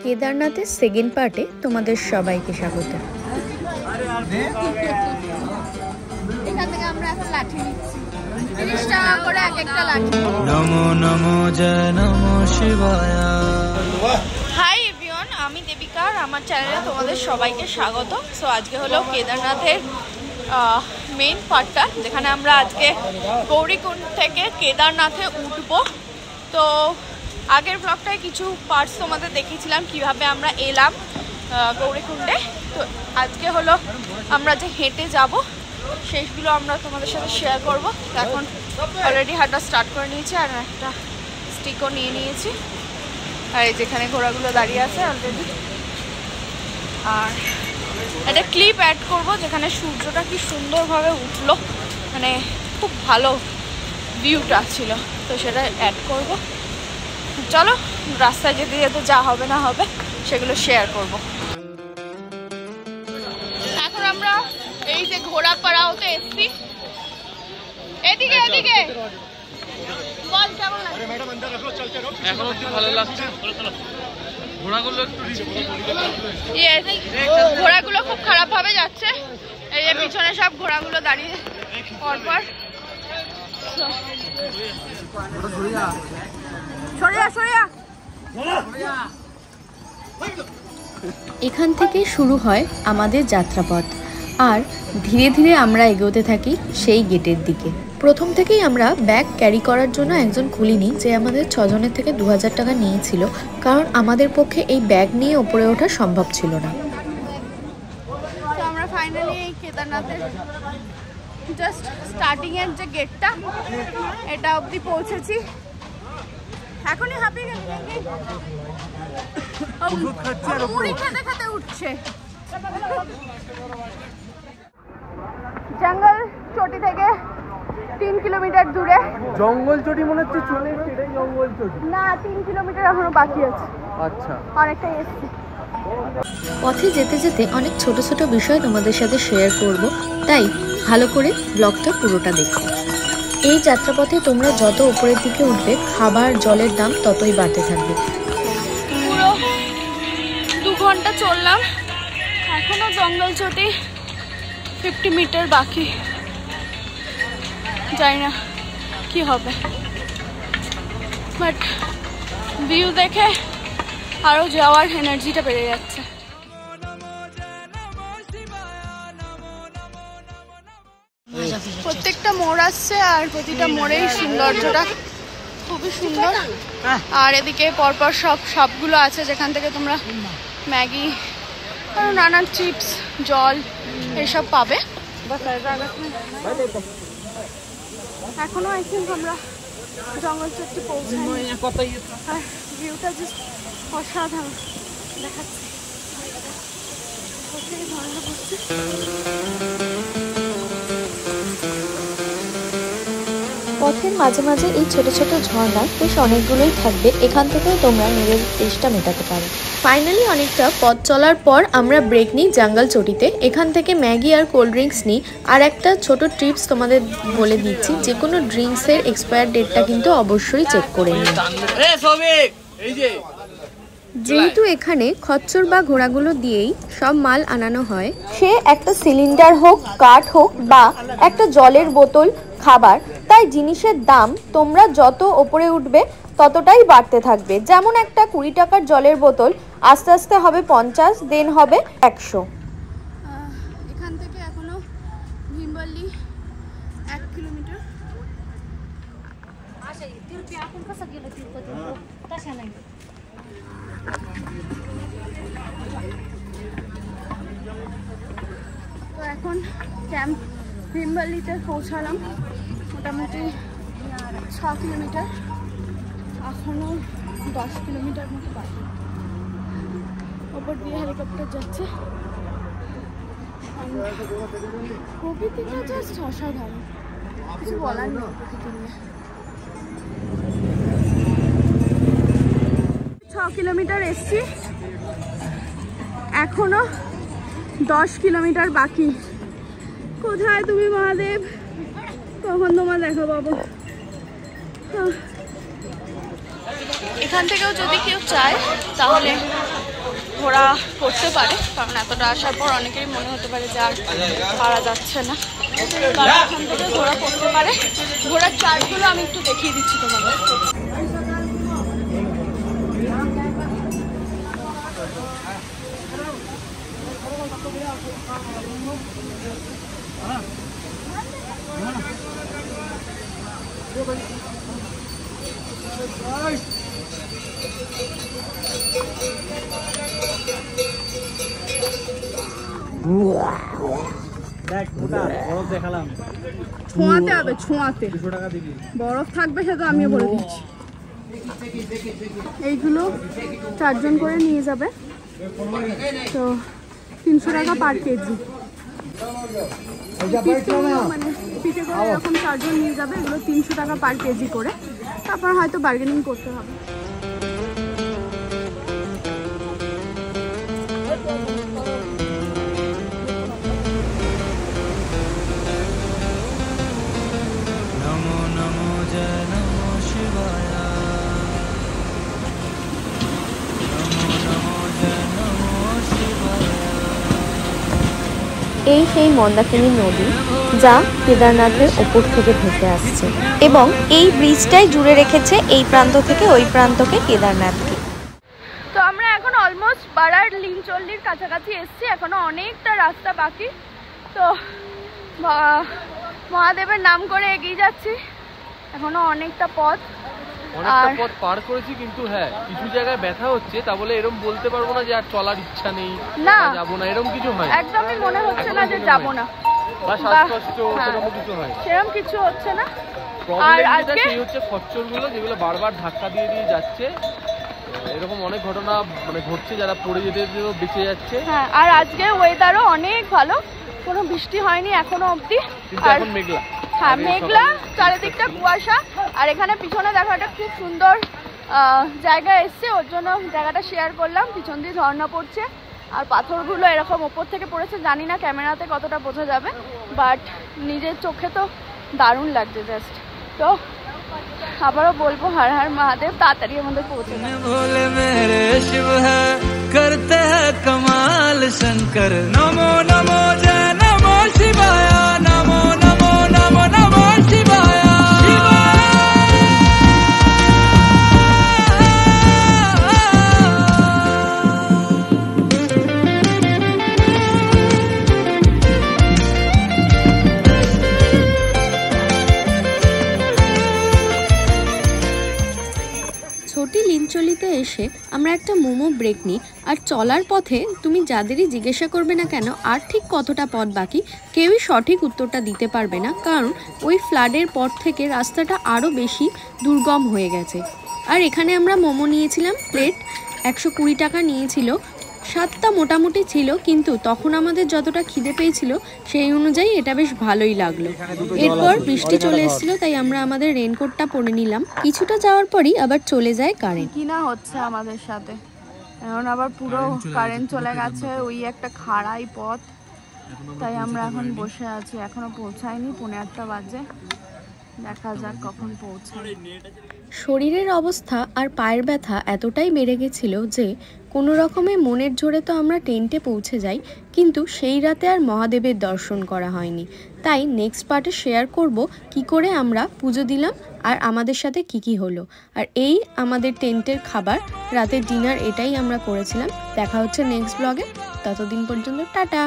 কেদারনাথের second পার্টে তোমাদের সবাইকে স্বাগত। এখান থেকে আমরা এখন লাঠি নিচ্ছি, 30 টাকা করে এক একটা লাঠি। নমো নমো জয় নমো শিবায়। হাই এভরিওয়ান, আমি দেবিকা আর আমার চ্যানেলে তোমাদের সবাইকে স্বাগত। সো আজকে হলো কেদারনাথের মেইন পার্টটা, যেখানে আমরা আজকে গৌরীকুণ্ড থেকে কেদারনাথে উঠবো। তো আগের ব্লগটায় কিছু পার্টস তোমাদের দেখিয়েছিলাম কিভাবে আমরা এলাম গৌরীকুণ্ডে। তো আজকে হলো আমরা যে হেঁটে যাব সেইগুলো আমরা তোমাদের সাথে শেয়ার করব। এখন অলরেডি হাঁটা স্টার্ট করে নিয়েছি আর একটা স্টিকও নিয়ে নিয়েছি। আর এই যেখানে ঘোড়াগুলো দাঁড়িয়ে আছে অলরেডি, আর একটা ক্লিপ অ্যাড করব যেখানে সূর্যটা কি সুন্দরভাবে উঠলো, মানে খুব ভালো ভিউটা ছিল, তো সেটা অ্যাড করব। চলো রাস্তায় যেতে যেতে যা হবে না হবে সেগুলো শেয়ার করব। এখন আমরা এই যে ঘোড়াপাড়াওতে এসছি, এদিকে এদিকে বল কেমন লাগে? এখন অব্দি ভালো লাগছে। ঘোড়াগুলো একটু ঘোড়াগুলো খুব খারাপ ভাবে যাচ্ছে। এই যে পিছনে সব ঘোড়াগুলো দাঁড়িয়ে পরপর। এখান থেকে শুরু হয় আমাদের যাত্রাপথ, আর ধীরে ধীরে আমরা এগোতে থাকি সেই গেটের দিকে। প্রথম থেকেই আমরা ব্যাগ ক্যারি করার জন্য একজন কুলি নিই, যে আমাদের 6 জনের থেকে 2000 টাকা নিয়েছিল, কারণ আমাদের পক্ষে এই ব্যাগ নিয়ে ওপরে ওঠা সম্ভব ছিল না। তো আমরা ফাইনালি এই কেদারনাথের জাস্ট স্টার্টিং এর যে গেটটা এটা অবধি পৌঁছেছি। এখনই হাঁপিয়ে গেছি নাকি? মুড়ি খেতে খেতে উঠছে। জঙ্গল চটি থেকে 3 কিলোমিটার দূরে। জঙ্গল চটি মনে হচ্ছে চলে এসেছে, এটাই জঙ্গল চটি না, 3 কিলোমিটার এখনো বাকি আছে। আচ্ছা, অনেকটাই এসছি। পথে যেতে যেতে অনেক ছোট ছোট বিষয় তোমাদের সাথে শেয়ার করব, তাই ভালো করে ব্লগটা পুরোটা দেখো। এই যাত্রাপথে তোমরা যত উপরের দিকে উঠবে খাবার জলের দাম ততই বাড়তে থাকবে। পুরো 2 ঘন্টা চললাম, এখনো জঙ্গল চটি 50 মিটার বাকি। জানি না কি হবে, বাট ভিউ দেখে আরো যাওয়ার এনার্জিটা বেড়ে যাচ্ছে। প্রত্যেকটা মোড় আসছে আর প্রতিটা মোড়েই সৌন্দর্যটা খুবই সুন্দর। আর এদিকে পরপর সব শপগুলো আছে যেখান থেকে তোমরা ম্যাগি আর নানান চিপস, জল এসব পাবে। এখনো আই থিঙ্ক আমরা জঙ্গল চট্টি পৌঁছাই, আর ভিউটা জাস্ট অসাধারণ দেখাচ্ছে। পথের মাঝে মাঝে এই ছোট ছোট ঝর্ণা বেশ অনেকগুলোই থাকবে, এখান থেকেও তোমরা নিজের তেষ্টা মেটাতে পারো। ফাইনালি অনেকটা পথ চলার পর আমরা ব্রেক নিই জঙ্গল চটিতে। এখান থেকে ম্যাগি আর কোল্ড ড্রিঙ্কস নিই। আর একটা ছোট ট্রিপস তোমাদের বলে দিচ্ছি, যে কোনো ড্রিঙ্কসের এক্সপায়ার ডেটটা কিন্তু অবশ্যই চেক করে নিন। যেহেতু এখানে খচ্চর বা ঘোড়াগুলো দিয়েই সব মাল আনানো হয়, সে একটা সিলিন্ডার হোক, কাঠ হোক বা একটা জলের বোতল, খাবার, তাই জিনিসের দাম তোমরা যত ওপরে উঠবে ততটাই বাড়তে থাকবে। যেমন একটা 20 টাকার জলের বোতল আস্তে আস্তে হবে 50, দেন হবে 100। এখান থেকে এখনো ভীমবালি 1 কিলোমিটার। তো এখন ক্যাম্প ভীমবালিতে পৌঁছালাম, মোটামুটি 6 কিলোমিটার, এখনো 10 কিলোমিটার মতো বাকি। ওপর দিয়ে হেলিকপ্টার যাচ্ছে। প্রকৃতিটা জাস্ট অসাধারণ, কিছু বলার নেই প্রকৃতি নিয়ে। 6 কিলোমিটার এসছি, এখনো 10 কিলোমিটার বাকি। কোথায় তুমি মহাদেব, কখন তোমার দেখা পাবো? এখান থেকেও যদি কেউ চায় তাহলে ঘোরা করতে পারে, কারণ এতটা আসার পর অনেকেরই মনে হতে পারে যে আর পারা যাচ্ছে না, তারা এখান থেকে ঘোরা করতে পারে। ঘোরার চার্টগুলো আমি একটু দেখিয়ে দিচ্ছি তোমাদের। ছোঁয়াতে হবে, ছোঁয়াতে বরফ থাকবে, সে তো আমিও বলে দিচ্ছি। এইগুলো 4 জন করে নিয়ে যাবে, তো 300 টাকা পার কেজি। মানে পিঠে করে এরকম 4 জন নিয়ে যাবে, এগুলো 300 টাকা পার কেজি করে। তারপর হয়তো বার্গেনিং করতে হবে। नमो नमो जय नमो शिवाय नमो नमो जय नमो शिवाय। এই সেই মন্দাকিনী নদী যা কেদারনাথের ওপর থেকে ভেসে আসছে এবং এই ব্রিজটাই জুড়ে রেখেছে এই প্রান্ত থেকে ওই প্রান্তকে কেদারনাথকে। তো আমরা এখন অলমোস্ট বারার লিঞ্চল্লির কাছাকাছি এসেছি, এখনো অনেকটা রাস্তা বাকি। তো মহাদেবের নাম করে এগিয়ে যাচ্ছি, এখনো অনেকটা পথ পার করেছি, কিন্তু হ্যাঁ কিছু জায়গায় ব্যথা হচ্ছে, তা বলে এরকম বলতে পারবো না যে আর চলার ইচ্ছা নেই, না যাবো না, এরকম কিছু হয় একদমই মনে হচ্ছে না যে যাবো না, বা শ্বাসকষ্ট সেরকম কিছু হয়, সেরকম কিছু হচ্ছে না। প্রবলেম যেটা সেই হচ্ছে খচ্চরগুলো, যেগুলো বারবার ধাক্কা দিয়ে দিয়ে যাচ্ছে। এরকম অনেক ঘটনা মানে ঘটছে, যারা পড়ে যেতে বেঁচে যাচ্ছে। হ্যাঁ, আর আজকে ওয়েদারও অনেক ভালো, কোনো বৃষ্টি হয়নি এখনো অবধি। কিন্তু এখন মেঘলা, হ্যাঁ মেঘলা, চারিদিকটা কুয়াশা। আর এখানে পিছনে দেখো একটা খুব সুন্দর জায়গা এসছে, ওর জন্য জায়গাটা শেয়ার করলাম। পিছন দিয়ে ঝর্ণা পড়ছে আর পাথরগুলো এরকম ওপর থেকে পড়েছে, জানি না ক্যামেরাতে কতটা বোঝা যাবে, বাট নিজের চোখে তো দারুণ লাগছে জাস্ট। তো আবারও বলবো হর হর মহাদেব, তাড়াতাড়ি আমাদের পৌঁছে যাবে। भोले मेरे शिव है करते हैं कमाल शंकर। नमो नमो जय नमो शिवाय नमो नमो नमो नमो शिवाय। ছোটি লিঞ্চলিতে এসে আমরা একটা মোমো ব্রেক নিই, আর চলার পথে তুমি যাদেরই জিজ্ঞাসা করবে না কেন আর ঠিক কতটা পথ বাকি, কেউই সঠিক উত্তরটা দিতে পারবে না, কারণ ওই ফ্লাডের পর থেকে রাস্তাটা আরও বেশি দুর্গম হয়ে গেছে। আর এখানে আমরা মোমো নিয়েছিলাম প্লেট 120 টাকা নিয়েছিল, 7টা মোটামুটি ছিল, কিন্তু তখন আমাদের যতটা খিদে পেয়েছিল সেই অনুযায়ী এটা বেশ ভালোই লাগলো। এরপর বৃষ্টি চলে এসেছিল, তাই আমরা আমাদের রেনকোটটা পরে নিলাম। কিছুটা যাওয়ার পরই আবার চলে যায় কারেন্ট। কি না হচ্ছে আমাদের সাথে, এখন আবার পুরো কারেন্ট চলে গেছে, ওই একটা খাড়াই পথ, তাই আমরা এখন বসে আছি। এখনো পৌঁছায়নি, 8:30 বাজে, দেখা যাক কখন পৌঁছায়। শরীরের অবস্থা আর পায়ের ব্যথা এতটাই বেড়ে গেছিল যে কোনো রকমে মনের জোরে তো আমরা টেন্টে পৌঁছে যাই, কিন্তু সেই রাতে আর মহাদেবের দর্শন করা হয়নি। তাই নেক্সট পার্টে শেয়ার করব কি করে আমরা পুজো দিলাম আর আমাদের সাথে কি হলো। আর এই আমাদের টেন্টের খাবার, রাতের ডিনার, এটাই আমরা করেছিলাম। দেখা হচ্ছে নেক্সট ব্লগে, ততদিন পর্যন্ত টাটা।